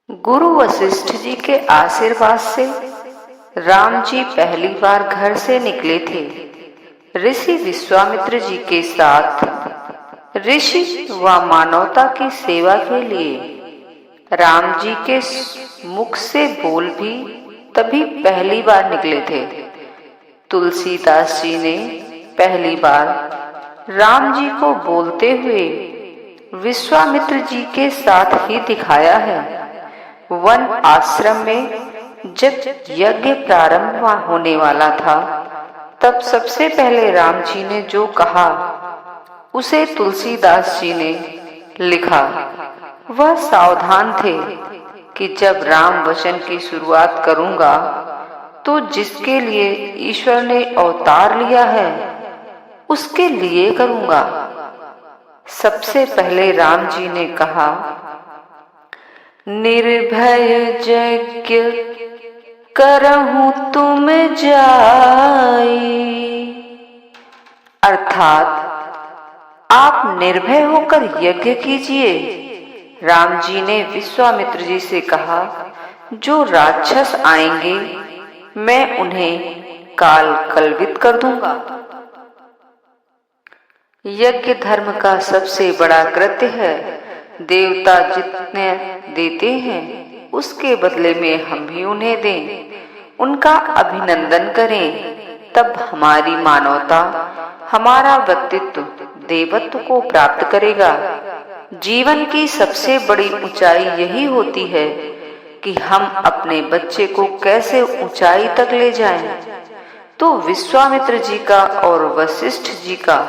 गुरु वशिष्ठ जी के आशीर्वाद से राम जी पहली बार घर से निकले थे। ऋषि विश्वामित्र जी के साथ ऋषि व मानवता की सेवा के लिए राम जी के मुख से बोल भी तभी पहली बार निकले थे। तुलसीदास जी ने पहली बार राम जी को बोलते हुए विश्वामित्र जी के साथ ही दिखाया है। वन आश्रम में जब यज्ञ प्रारंभ होने वाला था, तब सबसे पहले राम जी ने जो कहा उसे तुलसीदास जी ने लिखा। वह सावधान थे कि जब राम वचन की शुरुआत करूंगा तो जिसके लिए ईश्वर ने अवतार लिया है उसके लिए करूंगा। सबसे पहले राम जी ने कहा, निर्भय यज्ञ करहूं तुम जाई, अर्थात आप निर्भय होकर यज्ञ कीजिए। राम जी ने विश्वामित्र जी से कहा, जो राक्षस आएंगे मैं उन्हें काल कलवित कर दूंगा। यज्ञ धर्म का सबसे बड़ा कृत्य है। देवता जितने देते हैं उसके बदले में हम भी उन्हें दें, उनका अभिनंदन करें, तब हमारी मानवता, हमारा व्यक्तित्व देवत्व को प्राप्त करेगा। जीवन की सबसे बड़ी ऊंचाई यही होती है कि हम अपने बच्चे को कैसे ऊंचाई तक ले जाएं। तो विश्वामित्र जी का और वशिष्ठ जी का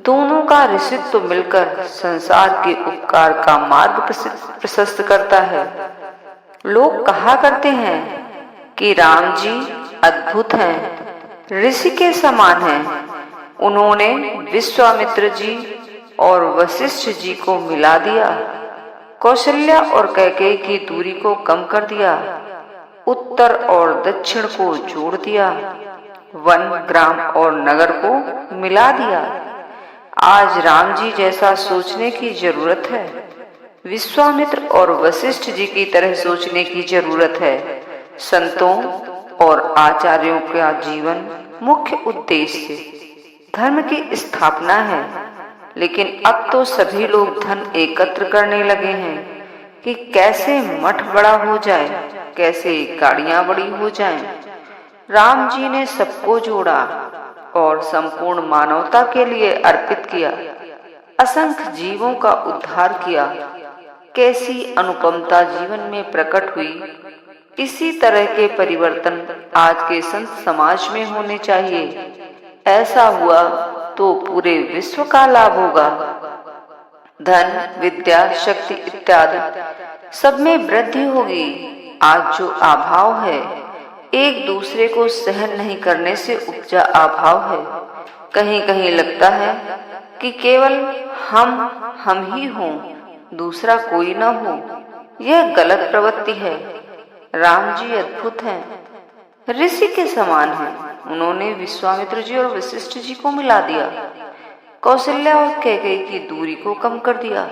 दोनों का ऋषित्व मिलकर संसार के उपकार का मार्ग प्रशस्त करता है। लोग कहा करते हैं कि राम जी अद्भुत हैं, ऋषि के समान हैं। उन्होंने विश्वामित्र जी और वशिष्ठ जी को मिला दिया, कौशल्या और कैकेयी की दूरी को कम कर दिया, उत्तर और दक्षिण को जोड़ दिया, वन, ग्राम और नगर को मिला दिया। आज राम जी जैसा सोचने की जरूरत है, विश्वामित्र और वशिष्ठ जी की तरह सोचने की जरूरत है। संतों और आचार्यों का जीवन मुख्य उद्देश्य धर्म की स्थापना है, लेकिन अब तो सभी लोग धन एकत्र करने लगे हैं कि कैसे मठ बड़ा हो जाए, कैसे गाड़ियां बड़ी हो जाएं। राम जी ने सबको जोड़ा और संपूर्ण मानवता के लिए अर्पित किया, असंख्य जीवों का उद्धार किया। कैसी अनुपमता जीवन में प्रकट हुई। इसी तरह के परिवर्तन आज के संत समाज में होने चाहिए। ऐसा हुआ तो पूरे विश्व का लाभ होगा। धन, विद्या, शक्ति इत्यादि सब में वृद्धि होगी। आज जो अभाव है, एक दूसरे को सहन नहीं करने से उपजा अभाव है। कहीं कहीं लगता है कि केवल हम ही हों, दूसरा कोई न हो। यह गलत प्रवृत्ति है। राम जी अद्भुत हैं, ऋषि के समान हैं। उन्होंने विश्वामित्र जी और वशिष्ठ जी को मिला दिया, कौशल्या और कैकेयी की दूरी को कम कर दिया,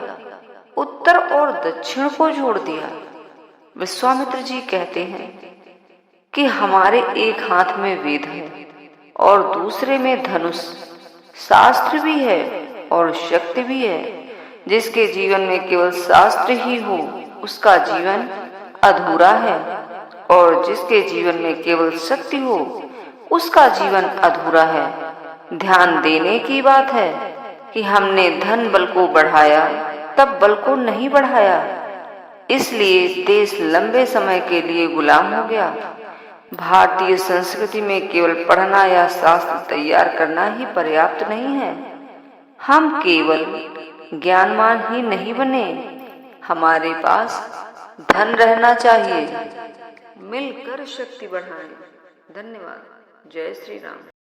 उत्तर और दक्षिण को जोड़ दिया। विश्वामित्र जी कहते हैं कि हमारे एक हाथ में वेद है और दूसरे में धनुष, शास्त्र भी है और शक्ति भी है। जिसके जीवन में केवल शास्त्र ही हो उसका जीवन अधूरा है, और जिसके जीवन में केवल शक्ति हो उसका जीवन अधूरा है। ध्यान देने की बात है कि हमने धन बल को बढ़ाया, तब बल को नहीं बढ़ाया। इसलिए देश लंबे समय के लिए गुलाम हो गया। भारतीय संस्कृति में केवल पढ़ना या शास्त्र तैयार करना ही पर्याप्त नहीं है। हम केवल ज्ञानवान ही नहीं बने, हमारे पास धन रहना चाहिए। मिलकर शक्ति बढ़ाएं। धन्यवाद। जय श्री राम।